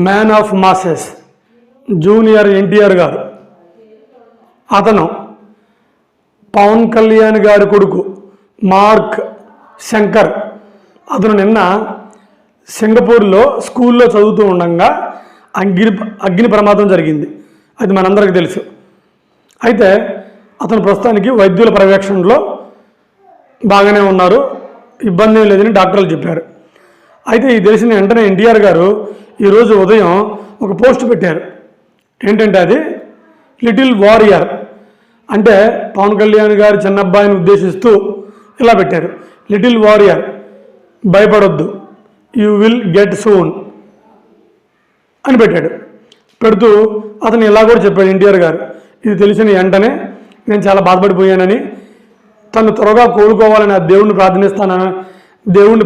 Man of masses junior NTR గారు. అతను పవన్ కళ్యాణ్ గారి కొడుకు మార్క్ శంకర్. అతను నిన్న సింగపూర్లో స్కూల్లో చదువుతూ ఉండగా అగ్ని ప్రమాదం జరిగింది. అది మనందరికీ తెలుసు. అయితే అతను ప్రస్తుతానికి వైద్యుల పర్యవేక్షణలో బాగానే ఉన్నారు, ఇబ్బంది ఏం లేదని డాక్టర్లు చెప్పారు. అయితే ఈ తెలిసిన వెంటనే ఎన్టీఆర్ గారు ఈరోజు ఉదయం ఒక పోస్ట్ పెట్టారు. ఏంటంటే అది లిటిల్ వారియర్, అంటే పవన్ కళ్యాణ్ గారి చిన్నబ్బాయిని ఉద్దేశిస్తూ ఇలా పెట్టారు, లిటిల్ వారియర్ భయపడొద్దు, యూ విల్ గెట్ సూన్ అని పెట్టాడు. పెడుతూ అతను ఇలా కూడా చెప్పాడు ఎన్టీఆర్ గారు, ఇది తెలిసిన వెంటనే నేను చాలా బాధపడిపోయానని, తను త్వరగా కోలుకోవాలని ఆ దేవుణ్ణి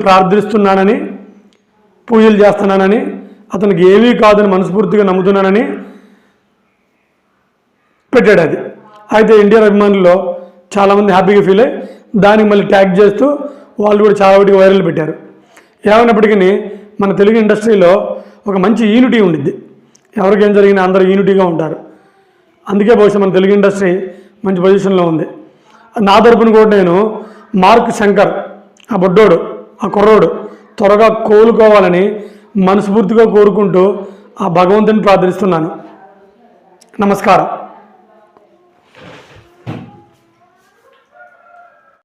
ప్రార్థిస్తున్నానని, పూజలు చేస్తున్నానని, అతనికి ఏమీ కాదని మనస్ఫూర్తిగా నమ్ముతున్నానని పెట్టాడు. అది అయితే ఎన్టీఆర్ అభిమానుల్లో చాలామంది హ్యాపీగా ఫీల్ అయ్యి దానికి మళ్ళీ ట్యాగ్ చేస్తూ వాళ్ళు కూడా చాలా వాటికి వైరల్ పెట్టారు. ఏమైనప్పటికీ మన తెలుగు ఇండస్ట్రీలో ఒక మంచి యూనిటీ ఉండిద్ది. ఎవరికేం జరిగినా అందరూ యూనిటీగా ఉంటారు. అందుకే బహుశా మన తెలుగు ఇండస్ట్రీ మంచి పొజిషన్లో ఉంది. నా తరపున కూడా నేను మార్క్ శంకర్, ఆ బొడ్డోడు, ఆ కుర్రోడు త్వరగా కోలుకోవాలని మనస్ఫూర్తిగా కోరుకుంటూ ఆ భగవంతుని ప్రార్థిస్తున్నాను. నమస్కారం.